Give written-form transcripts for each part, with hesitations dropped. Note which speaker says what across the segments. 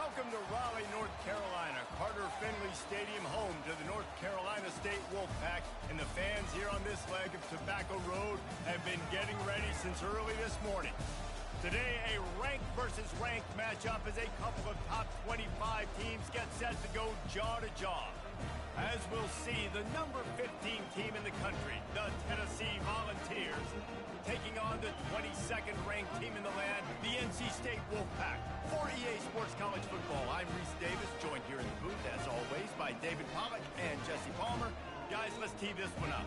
Speaker 1: Welcome to Raleigh, North Carolina. Carter Finley Stadium, home to the North Carolina State Wolfpack. And the fans here on this leg of Tobacco Road have been getting ready since early this morning. Today, a ranked versus ranked matchup as a couple of top 25 teams get set to go jaw to jaw. As we'll see, the number 15 team in the country, the Tennessee Volunteers, taking on the 22nd ranked team in the land, the NC State Wolfpack. For EA Sports College Football, I'm Reese Davis, joined here in the booth, as always, by David Pollack and Jesse Palmer. Guys, let's tee this one up.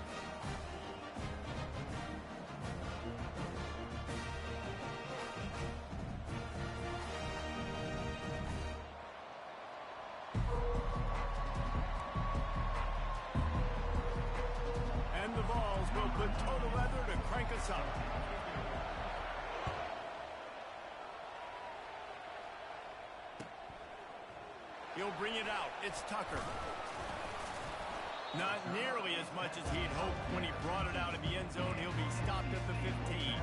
Speaker 1: The balls will put total leather to crank us up. He'll bring it out. It's Tucker. Not nearly as much as he'd hoped when he brought it out of the end zone. He'll be stopped at the 15.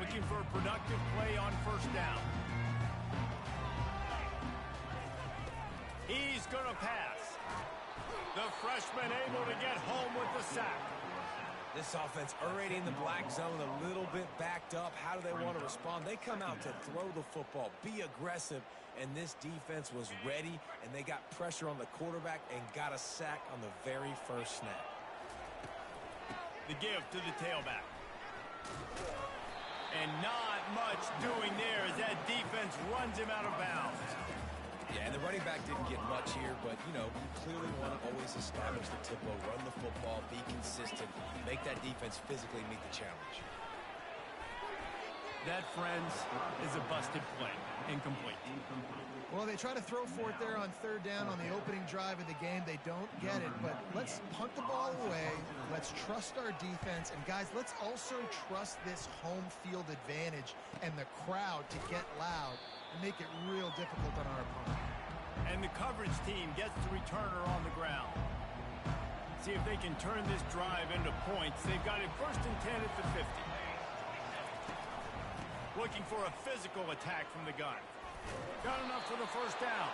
Speaker 1: Looking for a productive play on first down. He's going to pass. The freshman able to get home with the sack.
Speaker 2: This offense already in the black zone, a little bit backed up. How do they want to respond? They come out to throw the football, be aggressive, and this defense was ready, and they got pressure on the quarterback and got a sack on the very first snap.
Speaker 1: The give to the tailback. And not much doing there as that defense runs him out of bounds.
Speaker 2: Yeah, and the running back didn't get much here, but, you know, you clearly want to always establish the tempo, run the football, be consistent, make that defense physically meet the challenge.
Speaker 1: That, friends, is a busted play. Incomplete.
Speaker 3: Well, they try to throw for it there on third down on the opening drive of the game. They don't get it, but let's punt the ball away. Let's trust our defense. And, guys, let's also trust this home field advantage and the crowd to get loud and make it real difficult on our opponent.
Speaker 1: And the coverage team gets the returner on the ground. See if they can turn this drive into points. They've got it 1st and 10 at the 50. Looking for a physical attack from the gun. Got enough for the first down.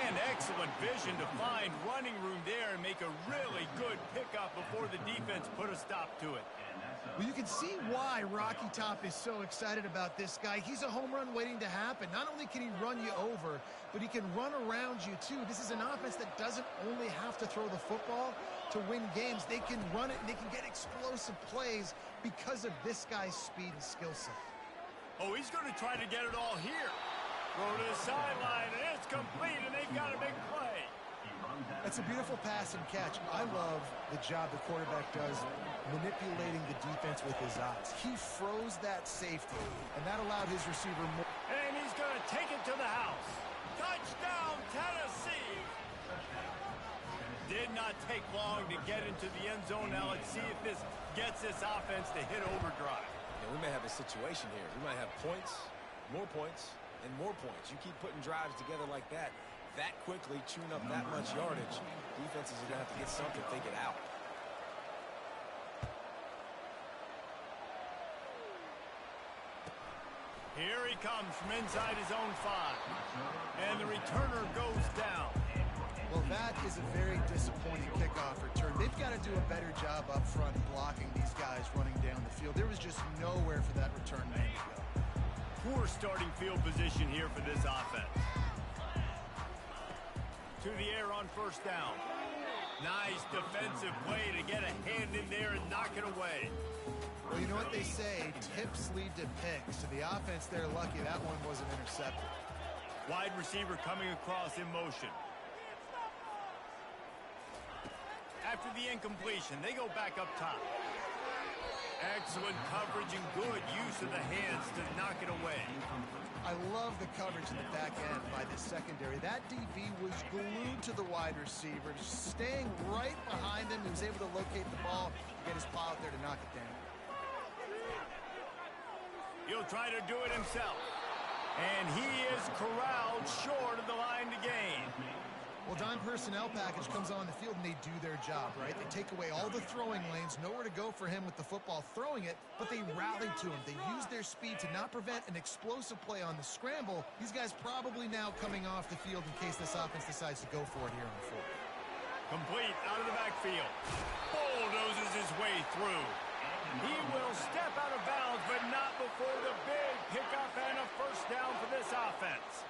Speaker 1: And excellent vision to find running room there and make a really good pickup before the defense put a stop to it.
Speaker 3: Well, you can see why Rocky Top is so excited about this guy. He's a home run waiting to happen. Not only can he run you over, but he can run around you too. This is an offense that doesn't only have to throw the football to win games. They can run it and they can get explosive plays because of this guy's speed and skill set.
Speaker 1: Oh, he's going to try to get it all here. Throw to the sideline, and it's complete, and they've got a big play.
Speaker 3: That's a beautiful pass and catch. I love the job the quarterback does manipulating the defense with his eyes. He froze that safety, and that allowed his receiver more.
Speaker 1: And he's going to take it to the house. Touchdown, Tennessee! Did not take long to get into the end zone. Now let's see if this gets this offense to hit overdrive.
Speaker 2: Yeah, we may have a situation here. We might have points, and more points. You keep putting drives together like that quickly, chewing up that much yardage, defenses are going to have to get something, think it out.
Speaker 1: Here he comes from inside his own 5. And the returner goes down.
Speaker 3: Well, that is a very disappointing kickoff return. They've got to do a better job up front blocking these guys running down the field. There was just nowhere for that return man to go.
Speaker 1: Poor starting field position here for this offense. To the air on first down. Nice defensive play to get a hand in there and knock it away.
Speaker 3: Well, you know what they say, tips lead to picks. So the offense there, lucky that one wasn't intercepted.
Speaker 1: Wide receiver coming across in motion. After the incompletion, they go back up top. Excellent coverage and good use of the hands to knock it away.
Speaker 3: I love the coverage in the back end by the secondary. That DB was glued to the wide receiver, staying right behind him. He was able to locate the ball, get his paw out there to knock it down.
Speaker 1: He'll try to do it himself. And he is corralled short of the line to gain.
Speaker 3: Well, dime personnel package comes on the field and they do their job, right? They take away all the throwing lanes, nowhere to go for him with the football throwing it, but they rally to him. They use their speed to not prevent an explosive play on the scramble. These guys probably now coming off the field in case this offense decides to go for it here on the fourth.
Speaker 1: Complete out of the backfield. Bulldozes his way through. He will step out of bounds, but not before the big pickup and a first down for this offense.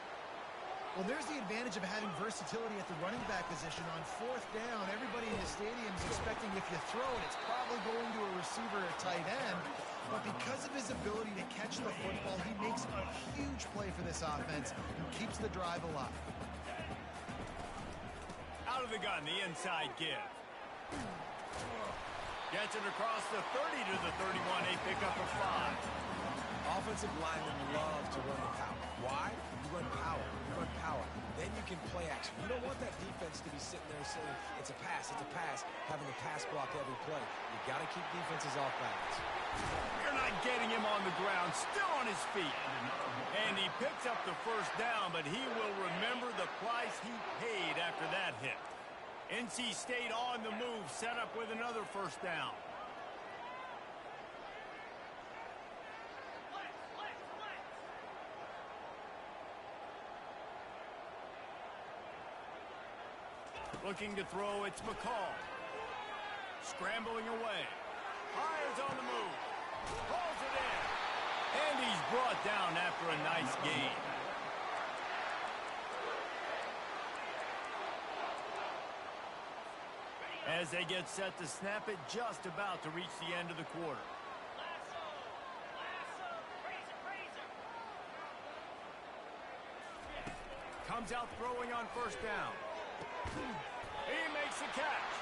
Speaker 3: Well, there's the advantage of having versatility at the running back position. On fourth down, everybody in the stadium is expecting if you throw it, it's probably going to a receiver or tight end. But because of his ability to catch the football, he makes a huge play for this offense and keeps the drive alive.
Speaker 1: Out of the gun, the inside give. Gets it across the 30 to the 31, a pickup of 5.
Speaker 2: Offensive linemen love to run the power. Why? You run power. You run power. Then you can play action. You don't want that defense to be sitting there saying, it's a pass, having to pass block every play. You got to keep defenses off balance.
Speaker 1: You're not getting him on the ground, still on his feet. And he picks up the first down, but he will remember the price he paid after that hit. NC State on the move, set up with another first down. Looking to throw, it's McCall. Scrambling away. Hires on the move. Pulls it in. And he's brought down after a nice gain. As they get set to snap it, just about to reach the end of the quarter. Comes out throwing on first down. He makes the catch.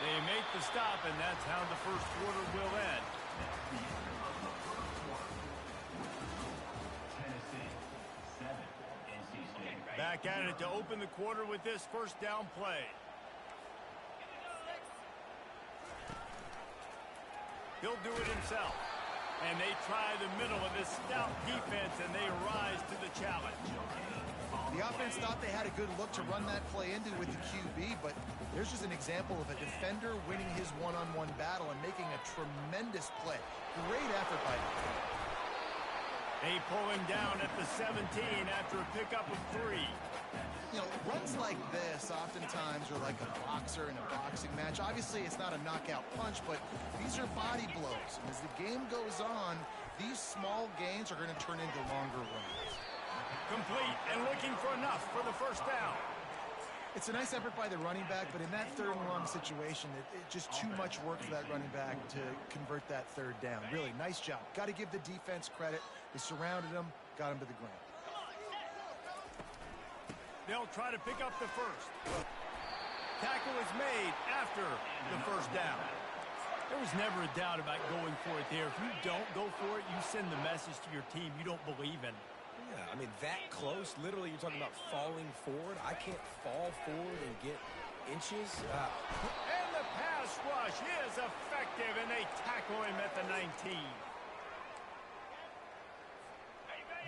Speaker 1: They make the stop, and that's how the first quarter will end. Back at it to open the quarter with this first down play. He'll do it himself. And they try the middle of this stout defense, and they rise to the challenge.
Speaker 3: The offense thought they had a good look to run that play into with the QB, but there's just an example of a defender winning his one-on-one battle and making a tremendous play. Great effort by him.
Speaker 1: They pull him down at the 17 after a pickup of 3.
Speaker 3: You know, runs like this oftentimes are like a boxer in a boxing match. Obviously, it's not a knockout punch, but these are body blows. And as the game goes on, these small gains are going to turn into longer runs.
Speaker 1: Complete and looking for enough for the first down.
Speaker 3: It's a nice effort by the running back, but in that third and long situation, it's just too much work for that running back to convert that third down. Really, nice job. Got to give the defense credit. They surrounded him, got him to the ground.
Speaker 1: They'll try to pick up the first. Tackle is made after the first down. There was never a doubt about going for it there. If you don't go for it, you send the message to your team you don't believe in.
Speaker 2: Yeah, I mean, that close, literally, you're talking about falling forward. I can't fall forward and get inches.
Speaker 1: And the pass rush is effective, and they tackle him at the 19.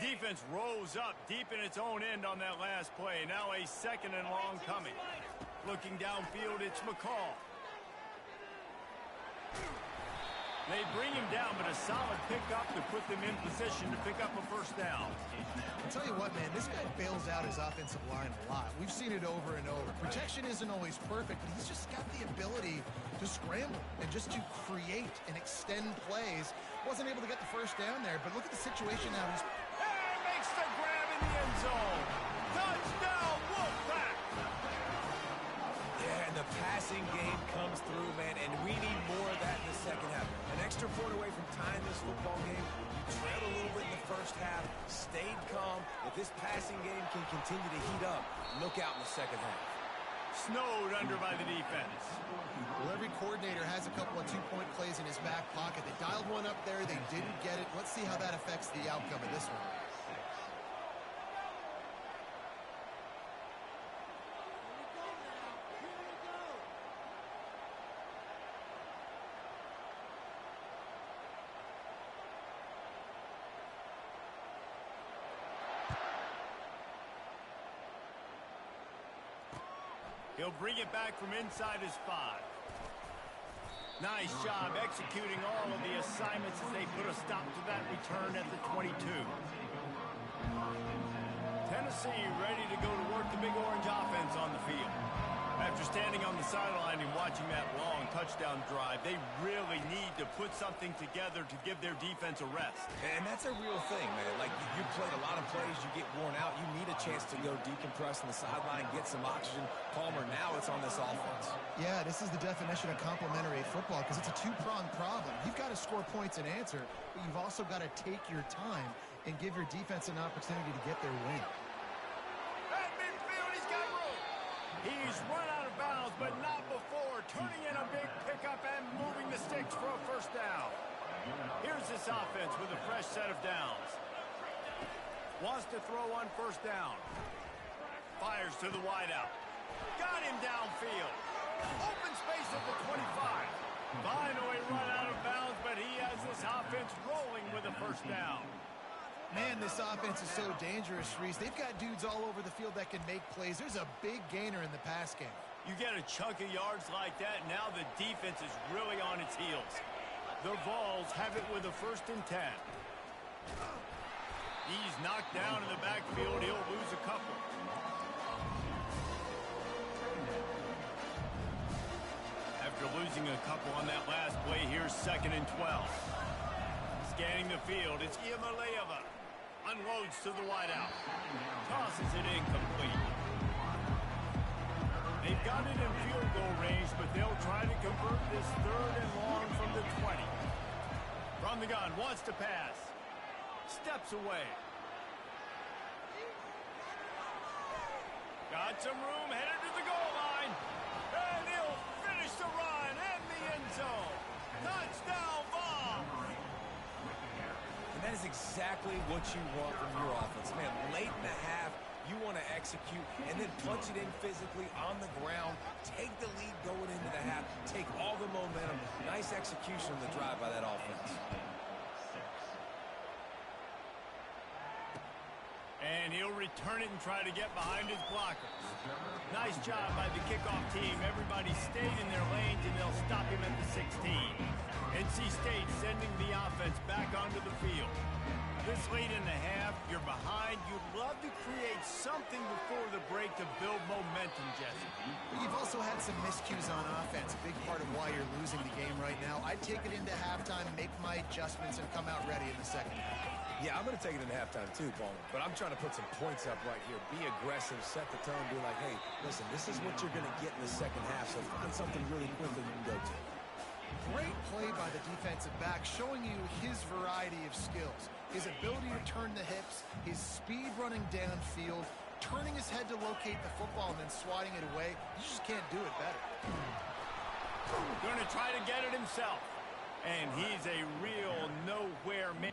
Speaker 1: Defense rose up deep in its own end on that last play. Now a second and long coming. Looking downfield, it's McCall. They bring him down, but a solid pickup to put them in position to pick up a first down.
Speaker 3: I'll tell you what, man, this guy bails out his offensive line a lot. We've seen it over and over. Protection isn't always perfect, but he's just got the ability to scramble and just to create and extend plays. Wasn't able to get the first down there, but look at the situation now. He's
Speaker 1: makes the grab in the end zone. Touchdown, Wolfpack!
Speaker 2: Yeah, and the passing game comes through, man, and we need more of that in the second half. An extra point away from tying this football game. You trailed a little bit in the first half, stayed calm. If this passing game can continue to heat up, look out in the second half.
Speaker 1: Snowed under by the defense.
Speaker 3: Well, every coordinator has a couple of two-point plays in his back pocket. They dialed one up there. They didn't get it. Let's see how that affects the outcome of this one.
Speaker 1: He'll bring it back from inside his 5. Nice job executing all of the assignments as they put a stop to that return at the 22. Tennessee ready to go to work the Big Orange offense on the field. After standing on the sideline and watching that long touchdown drive, they really need to put something together to give their defense a rest.
Speaker 2: And that's a real thing, man. Like, you played a lot of plays, you get worn out, you need a chance to go decompress on the sideline, get some oxygen. Palmer, now it's on this offense.
Speaker 3: Yeah, this is the definition of complementary football because it's a two-pronged problem. You've got to score points and answer, but you've also got to take your time and give your defense an opportunity to get their win.
Speaker 1: At midfield, he's got room. He's run out of bounds, but not before. Turning in a big pickup and moving the sticks for a first down. Here's this offense with a fresh set of downs. Wants to throw on first down. Fires to the wideout. Got him downfield. Open space at the 25. Finally run out of bounds, but he has this offense rolling with a first down.
Speaker 3: Man, this offense is so dangerous, Reese. They've got dudes all over the field that can make plays. There's a big gainer in the pass game.
Speaker 1: You get a chunk of yards like that, now the defense is really on its heels. The Vols have it with a 1st and 10. He's knocked down in the backfield. He'll lose a couple. After losing a couple on that last play, here's 2nd and 12. Scanning the field, it's Iamaleava. Unloads to the wideout. Tosses it incomplete. They've got it in field goal range, but they'll try to convert this 3rd and long from the 20. From the gun, wants to pass. Steps away. Got some room, headed to the goal line. And he'll finish the run in the end zone. Touchdown, Vols!
Speaker 2: And that is exactly what you want from your offense. Man, late in the half, you want to execute and then punch it in physically on the ground. Take the lead going into the half. Take all the momentum. Nice execution on the drive by that offense.
Speaker 1: And he'll return it and try to get behind his blockers. Nice job by the kickoff team. Everybody stayed in their lanes, and they'll stop him at the 16. NC State sending the offense back onto the field. This late in the half, you're behind. You'd love to create something before the break to build momentum, Jesse.
Speaker 3: You've also had some miscues on offense, a big part of why you're losing the game right now. I'd take it into halftime, make my adjustments, and come out ready in the second half.
Speaker 2: Yeah, I'm going to take it into halftime too, Palmer. But I'm trying to put some points up right here. Be aggressive, set the tone, be like, hey, listen, this is what you're going to get in the second half, so find something really quickly you can go to.
Speaker 3: Great play by the defensive back, showing you his variety of skills. His ability to turn the hips, his speed running downfield, turning his head to locate the football and then swatting it away. You just can't do it better.
Speaker 1: Going to try to get it himself. And he's a real nowhere man.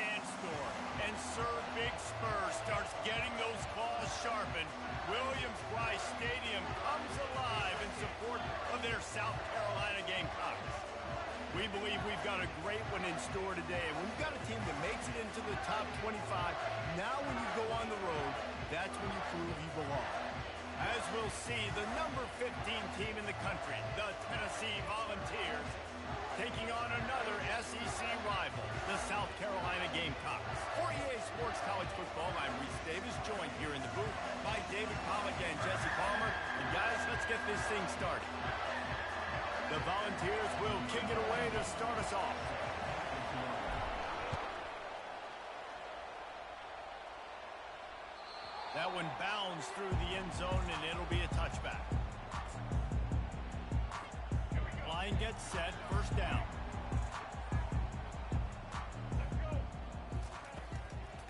Speaker 1: dance store. And Sir Big Spur starts getting those claws sharpened. Williams-Brice Stadium comes alive in support of their South Carolina Gamecocks. We believe we've got a great one in store today. When you've got a team that makes it into the top 25, now when you go on the road, that's when you prove you belong. As we'll see, the number 15 team in the country, the Tennessee Volunteers, taking on another SEC rival, the South Carolina Gamecocks. For EA Sports College Football, I'm Reese Davis, joined here in the booth by David Pollack and Jesse Palmer. And guys, let's get this thing started. The Volunteers will kick it away to start us off. That one bounds through the end zone, and it'll be a touchback. Line gets set, first down.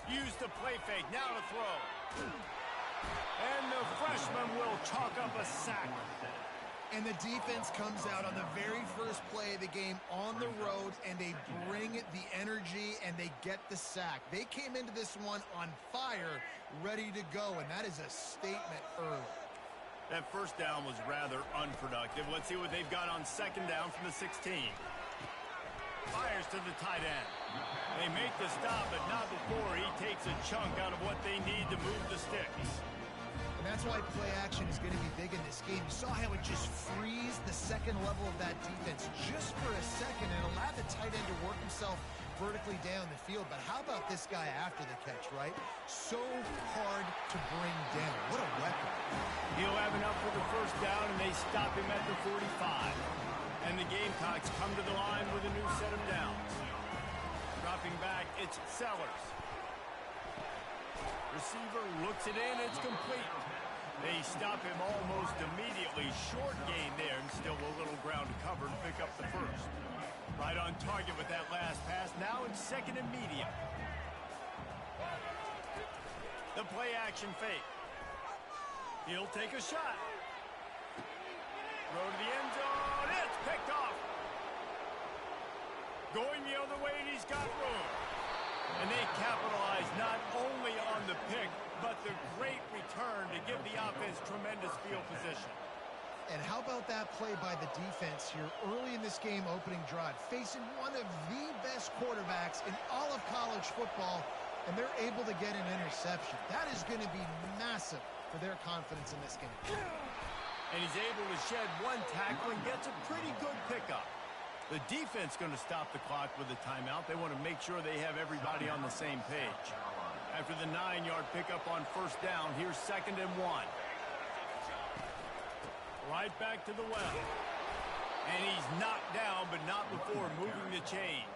Speaker 1: Use the play fake, now to throw. And the freshman will chalk up a sack.
Speaker 3: And the defense comes out on the very first play of the game on the road, and they bring the energy, and they get the sack. They came into this one on fire, ready to go, and that is a statement early.
Speaker 1: That first down was rather unproductive. Let's see what they've got on second down from the 16. Fires to the tight end. They make the stop, but not before he takes a chunk out of what they need to move the sticks.
Speaker 3: And that's why play action is going to be big in this game. You saw how it just frees the second level of that defense just for a second and allowed the tight end to work himself vertically down the field. But how about this guy after the catch, right? So hard to bring down. What a weapon.
Speaker 1: He'll have enough for the first down, and they stop him at the 45. And the Gamecocks come to the line with a new set of downs. Dropping back, it's Sellers. Receiver looks it in, it's complete. They stop him almost immediately. Short gain there, and still a little ground to cover to pick up the first. Right on target with that last pass. Now it's second and medium. The play action fake. He'll take a shot. Throw to the end zone. It's picked off. Going the other way, and he's got room. And they capitalize not only on the pick, but the great return to give the offense tremendous field position.
Speaker 3: And how about that play by the defense here early in this game opening drive, facing one of the best quarterbacks in all of college football, and they're able to get an interception. That is going to be massive for their confidence in this game.
Speaker 1: And he's able to shed one tackle and gets a pretty good pickup. The defense going to stop the clock with a timeout. They want to make sure they have everybody on the same page. After the 9-yard pickup on first down, here's second and 1. Right back to the well. And he's knocked down, but not before moving the chains.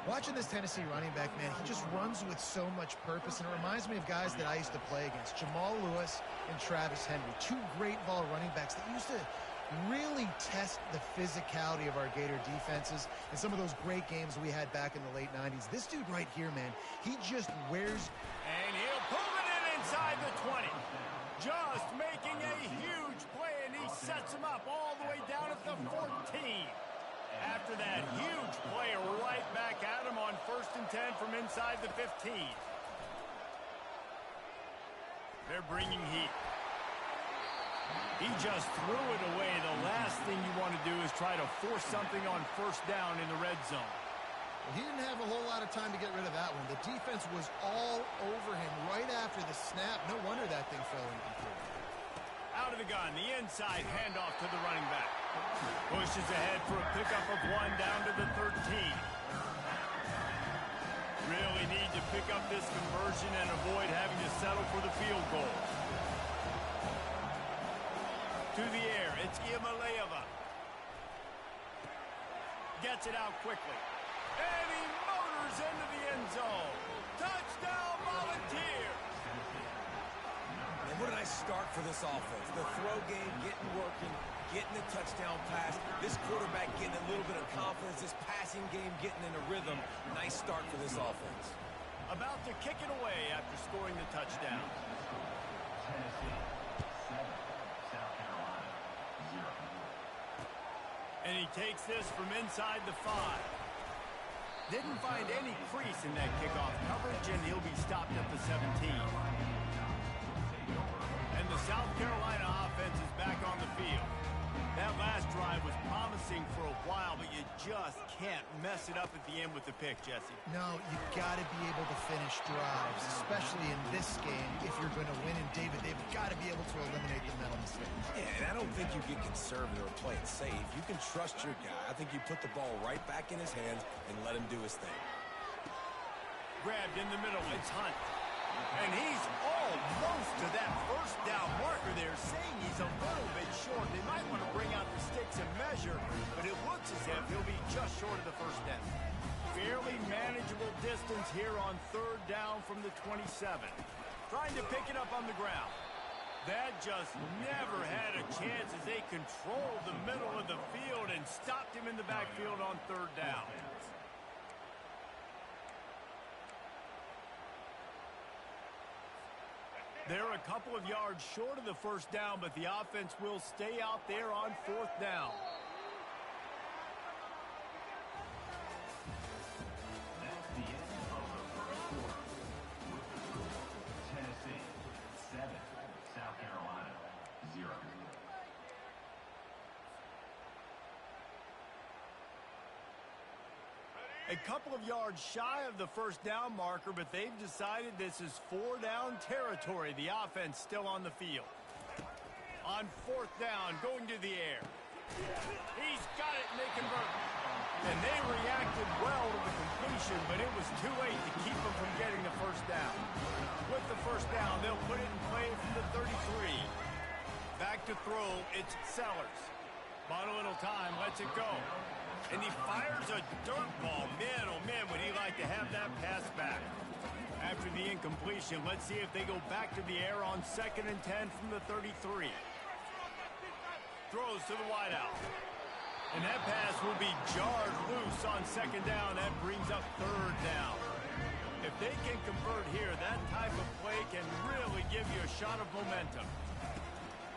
Speaker 3: Watching this Tennessee running back, man, he just runs with so much purpose, and it reminds me of guys that I used to play against, Jamal Lewis and Travis Henry, two great ball running backs that used to really test the physicality of our Gator defenses in some of those great games we had back in the late 90s. This dude right here, man, he just wears...
Speaker 1: And he'll pull it in inside the 20. Just making a huge play, and he sets him up all the way down at the 14. After that huge play, right back at him on first and 10 from inside the 15. They're bringing heat. He just threw it away. The last thing you want to do is try to force something on first down in the red zone.
Speaker 3: Well, he didn't have a whole lot of time to get rid of that one. The defense was all over him right after the snap. No wonder that thing fell incomplete.
Speaker 1: Out of the gun, the inside handoff to the running back. Pushes ahead for a pickup of 1 down to the 13. Really need to pick up this conversion and avoid having to settle for the field goal. To the air, it's Iamaleava. Gets it out quickly. And he motors into the end zone. Touchdown, Volunteers!
Speaker 2: And what a nice start for this offense. The throw game getting working, getting the touchdown pass. This quarterback getting a little bit of confidence. This passing game getting in a rhythm. Nice start for this offense.
Speaker 1: About to kick it away after scoring the touchdown. And he takes this from inside the 5. Didn't find any crease in that kickoff coverage, and he'll be stopped at the 17. And the South Carolina offense is back on the field. That last drive was promising for a while, but you just can't mess it up at the end with the pick, Jesse.
Speaker 3: No, you got to be able to finish drives, especially in this game if you're going to win. And David, they've got to be able to eliminate the mental mistakes.
Speaker 2: Yeah, and I don't think you get conservative or play it safe. You can trust your guy. I think you put the ball right back in his hands and let him do his thing.
Speaker 1: Grabbed in the middle, it's Hunt. And he's almost to that first down marker there, saying he's a little bit short. They might want to bring out the sticks and measure, but it looks as if he'll be just short of the first down. Fairly manageable distance here on third down from the 27. Trying to pick it up on the ground. That just never had a chance as they controlled the middle of the field and stopped him in the backfield on third down. They're a couple of yards short of the first down, but the offense will stay out there on fourth down.
Speaker 4: That's the end of the first quarter. Tennessee 7, South Carolina 0.
Speaker 1: A couple of yards shy of the first down marker, but they've decided this is four-down territory. The offense still on the field. On fourth down, going to the air. He's got it, and they convert. And they reacted well to the completion, but it was too late to keep them from getting the first down. With the first down, they'll put it in play from the 33. Back to throw, it's Sellers. Bought a little time, lets it go. And he fires a dirt ball. Man, oh man, would he like to have that pass back. After the incompletion, let's see if they go back to the air on 2nd and 10 from the 33. Throws to the wideout. And that pass will be jarred loose on second down. That brings up third down. If they can convert here, that type of play can really give you a shot of momentum.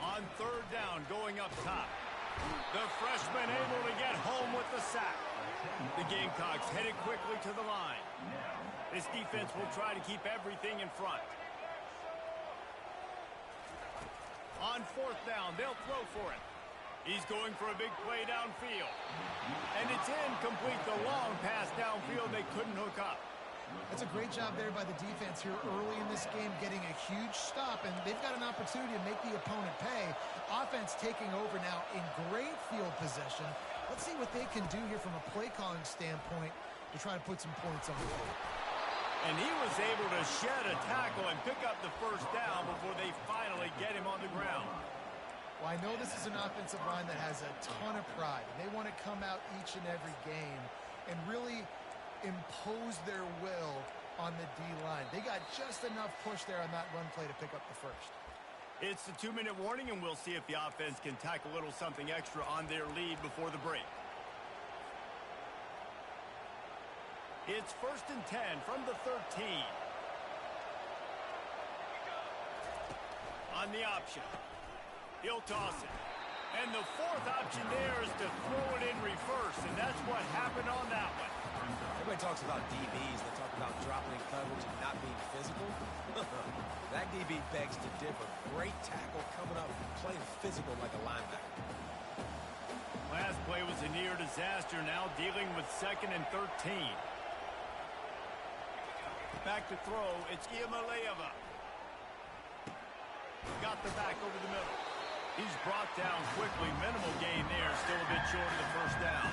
Speaker 1: On third down, going up top. The freshman able to get home with the sack. The Gamecocks headed quickly to the line. This defense will try to keep everything in front. On fourth down, they'll throw for it. He's going for a big play downfield. And it's incomplete. The long pass downfield, they couldn't hook up.
Speaker 3: That's a great job there by the defense here early in this game, getting a huge stop, and they've got an opportunity to make the opponent pay. Offense taking over now in great field possession. Let's see what they can do here from a play calling standpoint to try to put some points on the board.
Speaker 1: And he was able to shed a tackle and pick up the first down before they finally get him on the ground.
Speaker 3: Well, I know this is an offensive line that has a ton of pride. They want to come out each and every game and really impose their will on the D-line. They got just enough push there on that run play to pick up the first.
Speaker 1: It's the 2-minute warning, and we'll see if the offense can tack a little something extra on their lead before the break. It's 1st and 10 from the 13. On the option. He'll toss it. And the fourth option there is to throw it in reverse, and that's what happened on that one.
Speaker 2: Everybody talks about DBs. They talk about dropping in coverage and not being physical. That DB begs to differ. Great tackle coming up, playing physical like a linebacker.
Speaker 1: Last play was a near disaster. Now dealing with 2nd and 13. Back to throw. It's Iamaleava. Got the back over the middle. He's brought down quickly. Minimal gain there. Still a bit short of the first down.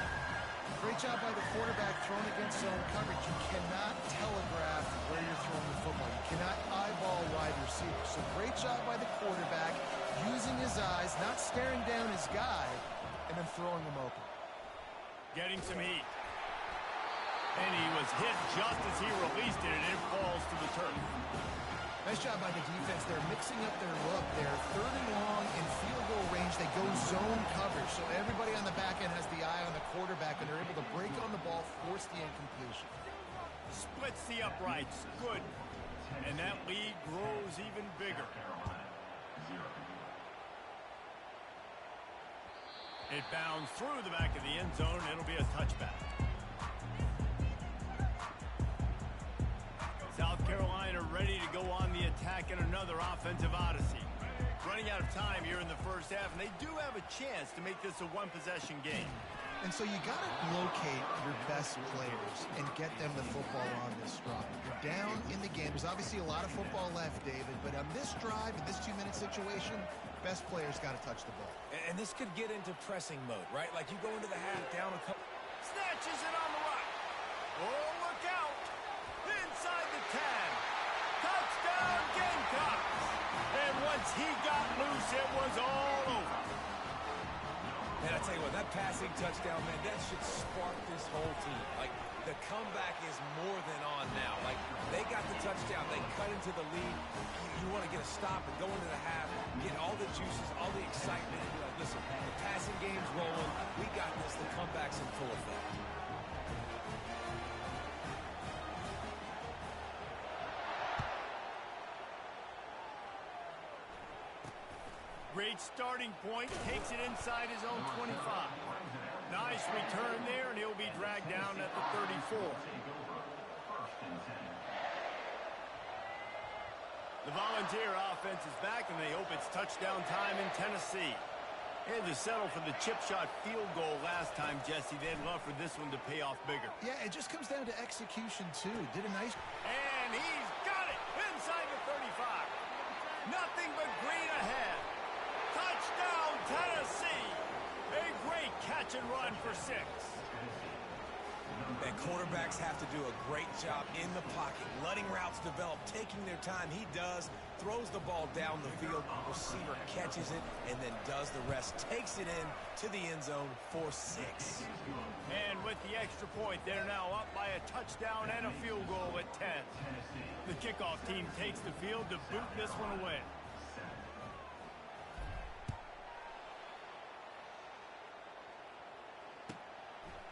Speaker 3: Great job by the quarterback thrown against zone coverage. You cannot telegraph where you're throwing the football. You cannot eyeball wide receivers. So great job by the quarterback using his eyes, not staring down his guy, and then throwing him open.
Speaker 1: Getting some heat. And he was hit just as he released it, and it falls to the turf.
Speaker 3: Nice job by the defense. They're mixing up their look there. 3rd and long in field goal range. They go zone coverage. So everybody on the back end has the eye on the quarterback, and they're able to break on the ball, force the incompletion.
Speaker 1: Splits the uprights. Good. And that lead grows even bigger. It bounds through the back of the end zone. It'll be a touchback. ready to go on the attack in another offensive odyssey. Running out of time here in the first half, and they do have a chance to make this a one-possession game.
Speaker 3: And so you got to locate your best players and get them the football on this drive. You're down in the game. There's obviously a lot of football left, David, but on this drive, in this 2-minute situation, best players got to touch the ball.
Speaker 2: And this could get into pressing mode, right? Like you go into the half down a couple.
Speaker 1: Snatches it on the right. Oh, look out. Inside the 10. Touchdown, Gamecocks. And once he got loose, it was all over.
Speaker 2: And I tell you what, that passing touchdown, man, that should spark this whole team. Like, the comeback is more than on now. Like, they got the touchdown. They cut into the lead. You want to get a stop and go into the half, get all the juices, all the excitement, and be like, listen, the passing game's rolling. We got this. The comeback's in full effect.
Speaker 1: Great starting point, takes it inside his own 25. Nice return there, and he'll be dragged down at the 34. The Volunteer offense is back, and they hope it's touchdown time in Tennessee. They had to settle for the chip shot field goal last time, Jesse. They'd love for this one to pay off bigger.
Speaker 3: Yeah, it just comes down to execution, too. Did a nice...
Speaker 1: And he's got it inside the 35. Nothing but green ahead. Touchdown, Tennessee! A great catch and run for 6.
Speaker 2: And quarterbacks have to do a great job in the pocket, letting routes develop, taking their time. He does, throws the ball down the field, receiver catches it, and then does the rest, takes it in to the end zone for 6.
Speaker 1: And with the extra point, they're now up by a touchdown and a field goal at 10. The kickoff team takes the field to boot this one away.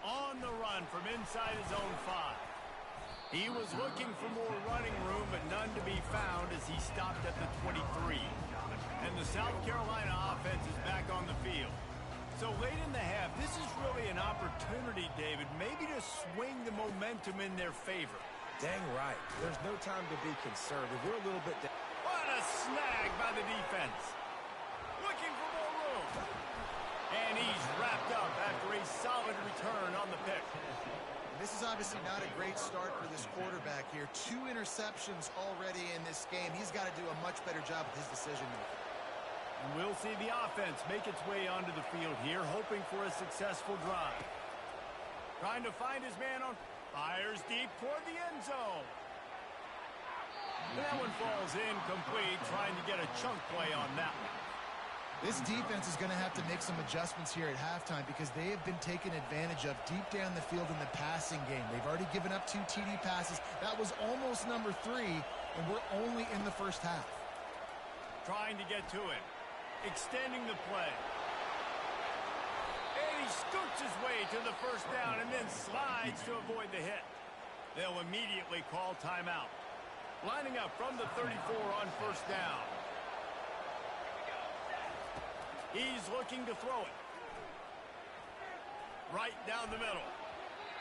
Speaker 1: On the run from inside his own 5. He was looking for more running room, but none to be found as he stopped at the 23. And the South Carolina offense is back on the field. So late in the half, this is really an opportunity, David, maybe to swing the momentum in their favor.
Speaker 2: Dang right. There's no time to be conservative. We're a little bit...
Speaker 1: What a snag by the defense. Looking for more room. And he's wrapped up after a solid return on the pick.
Speaker 3: This is obviously not a great start for this quarterback here. 2 interceptions already in this game. He's got to do a much better job with his decision-making.
Speaker 1: We'll see the offense make its way onto the field here, hoping for a successful drive. Trying to find his man on... Fires deep toward the end zone. And that one falls incomplete, trying to get a chunk play on that one.
Speaker 3: This defense is going to have to make some adjustments here at halftime because they have been taken advantage of deep down the field in the passing game. They've already given up 2 TD passes. That was almost number 3, and we're only in the first half.
Speaker 1: Trying to get to it. Extending the play. And he scoots his way to the first down and then slides to avoid the hit. They'll immediately call timeout. Lining up from the 34 on first down. He's looking to throw it. Right down the middle.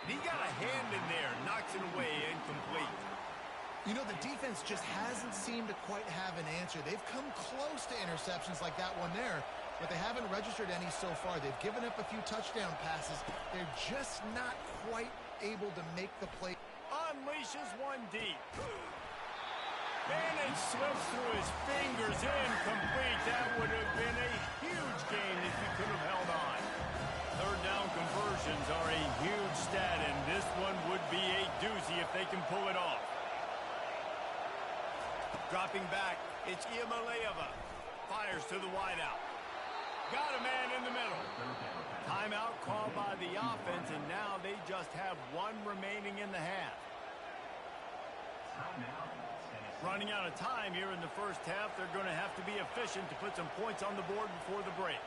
Speaker 1: He got a hand in there, knocks it away, incomplete.
Speaker 3: You know, the defense just hasn't seemed to quite have an answer. They've come close to interceptions like that one there, but they haven't registered any so far. They've given up a few touchdown passes. They're just not quite able to make the play.
Speaker 1: Unleashes one deep. And it slips through his fingers, incomplete. That would have been a huge gain if he could have held on. Third down conversions are a huge stat, and this one would be a doozy if they can pull it off. Dropping back, it's Iamaleava. Fires to the wideout. Got a man in the middle. Timeout called by the offense, and now they just have 1 remaining in the half. Running out of time here in the first half, they're going to have to be efficient to put some points on the board before the break.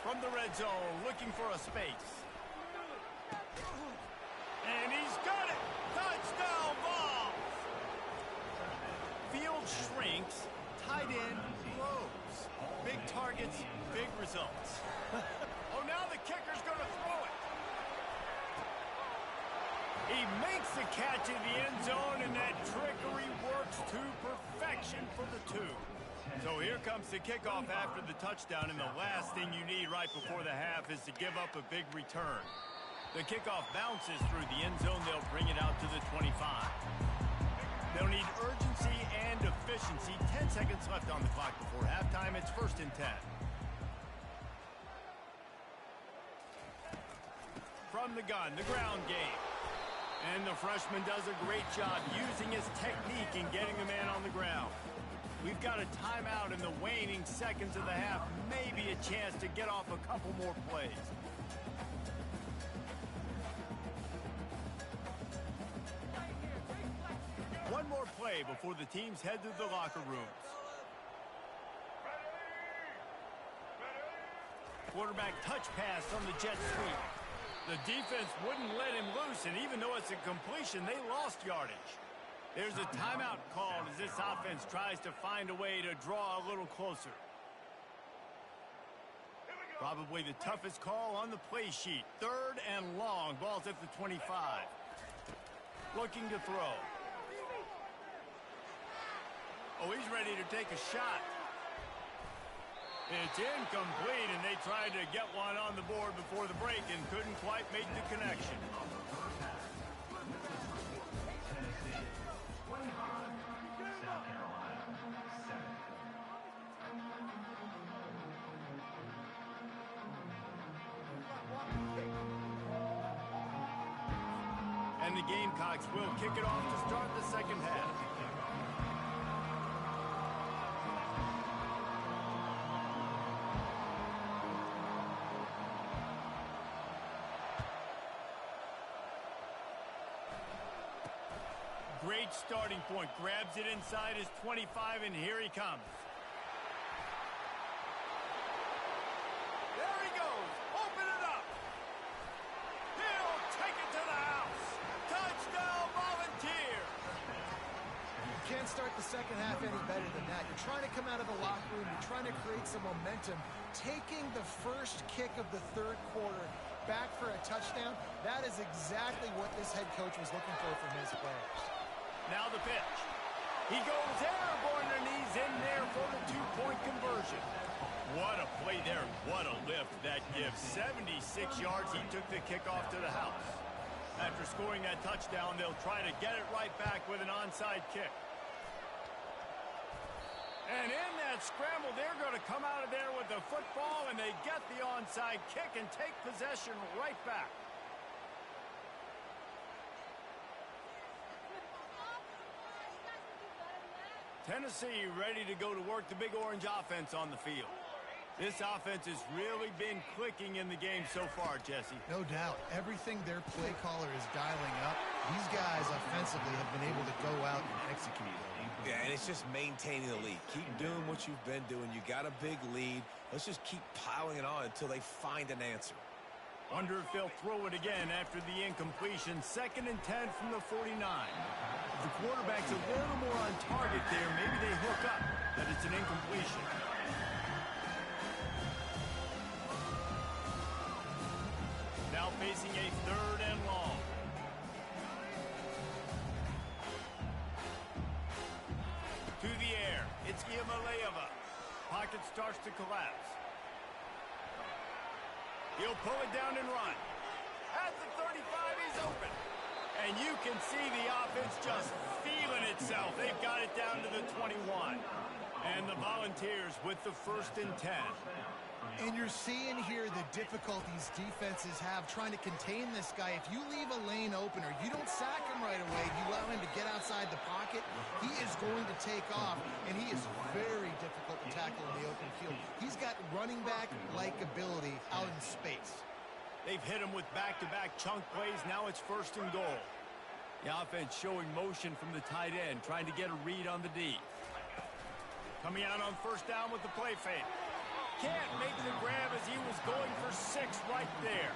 Speaker 1: From the red zone, looking for a space. And he's got it! Touchdown ball! Field shrinks, tight end grows. Big targets, big results. Oh, now the kicker's going to throw it. He makes the catch in the end zone, and that trickery works to perfection for the 2. So here comes the kickoff after the touchdown, and the last thing you need right before the half is to give up a big return. The kickoff bounces through the end zone. They'll bring it out to the 25. They'll need urgency and efficiency. 10 seconds left on the clock before halftime. It's 1st and 10. From the gun, the ground game. And the freshman does a great job using his technique and getting the man on the ground. We've got a timeout in the waning seconds of the half. Maybe a chance to get off a couple more plays. One more play before the teams head to the locker rooms. Quarterback touch pass on the jet sweep. The defense wouldn't let him loose, and even though it's a completion, they lost yardage. There's a timeout called as this offense tries to find a way to draw a little closer. Probably the toughest call on the play sheet. 3rd and long. Ball's at the 25. Looking to throw. Oh, he's ready to take a shot. It's incomplete, and they tried to get one on the board before the break and couldn't quite make the connection. And the Gamecocks will kick it off to start the second half. Great starting point. Grabs it inside his 25, and here he comes. There he goes. Open it up. He'll take it to the house. Touchdown, Volunteers.
Speaker 3: You can't start the second half any better than that. You're trying to come out of the locker room. You're trying to create some momentum. Taking the first kick of the 3rd quarter back for a touchdown, that is exactly what this head coach was looking for from his players.
Speaker 1: Now the pitch. He goes airborne, and he's in there for the 2-point conversion. What a play there. What a lift that gives. 76 yards. He took the kickoff to the house. After scoring that touchdown, they'll try to get it right back with an onside kick. And in that scramble, they're going to come out of there with the football, and they get the onside kick and take possession right back. Tennessee ready to go to work the Big Orange offense on the field. This offense has really been clicking in the game so far, Jesse.
Speaker 3: No doubt. Everything their play caller is dialing up, these guys offensively have been able to go out and execute.
Speaker 2: Yeah, and it's just maintaining the lead. Keep doing what you've been doing. You got a big lead. Let's just keep piling it on until they find an answer.
Speaker 1: Wonder if they'll throw it again after the incompletion. 2nd and 10 from the 49. If the quarterback's a little more on target there, maybe they hook up, but it's an incompletion. Now facing a 3rd and long. To the air. It's Iamaleava. Pocket starts to collapse. He'll pull it down and run. At the 35, he's open. And you can see the offense just feeling itself. They've got it down to the 21. And the Volunteers with the 1st and 10.
Speaker 3: And you're seeing here the difficulties defenses have trying to contain this guy. If you leave a lane open or you don't sack him right away, you allow him to get outside the pocket, he is going to take off, and he is very difficult to tackle in the open field. He's got running back-like ability out in space.
Speaker 1: They've hit him with back-to-back chunk plays. Now it's 1st and goal. The offense showing motion from the tight end, trying to get a read on the D. Coming out on 1st down with the play fake. Can't make the grab as he was going for 6 right there.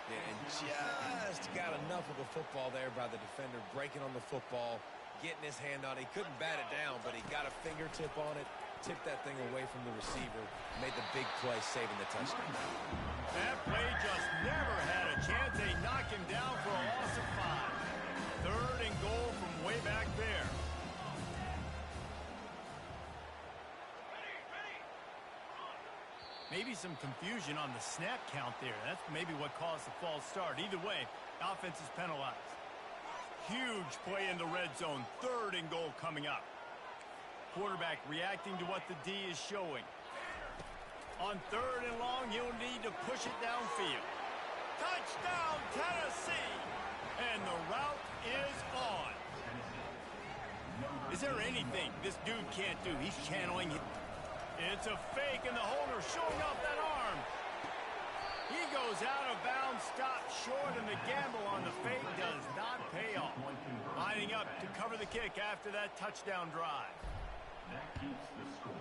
Speaker 2: Yeah, and just got enough of the football there by the defender, breaking on the football, getting his hand on it. He couldn't bat it down, but he got a fingertip on it. tipped that thing away from the receiver, made the big play, saving the touchdown.
Speaker 1: That play just never had a chance. They knock him down for a loss of 5. 3rd and goal from way back there. Maybe some confusion on the snap count there. That's maybe what caused the false start. Either way, offense is penalized. Huge play in the red zone. 3rd and goal coming up. Quarterback reacting to what the D is showing. On 3rd and long, he'll need to push it downfield. Touchdown, Tennessee! And the route is on. Is there anything this dude can't do? He's channeling it. It's a fake, and the holder showing off that arm. He goes out of bounds, stopped short, and the gamble on the fake does not pay off. Lining up to cover the kick after that touchdown drive.
Speaker 4: That keeps the score.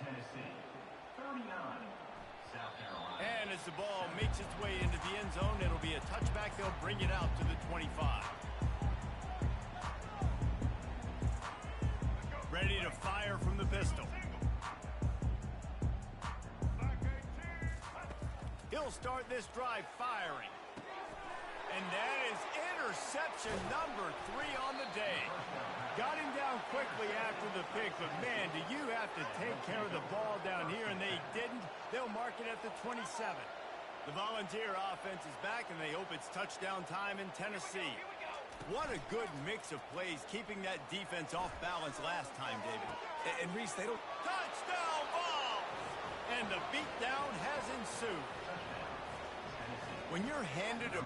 Speaker 4: Tennessee, 39. South Carolina.
Speaker 1: And as the ball makes its way into the end zone, it'll be a touchback. They'll bring it out to the 25. Ready to fire from the pistol. He'll start this drive firing. And that is interception number 3 on the day. Got him down quickly after the pick, but man, do you have to take care of the ball down here, and they didn't. They'll mark it at the 27. The Volunteer offense is back, and they hope it's touchdown time in Tennessee. What a good mix of plays, keeping that defense off balance last time, David.
Speaker 2: And Reese, they don't...
Speaker 1: Touchdown ball! And the beatdown has ensued. When you're handed a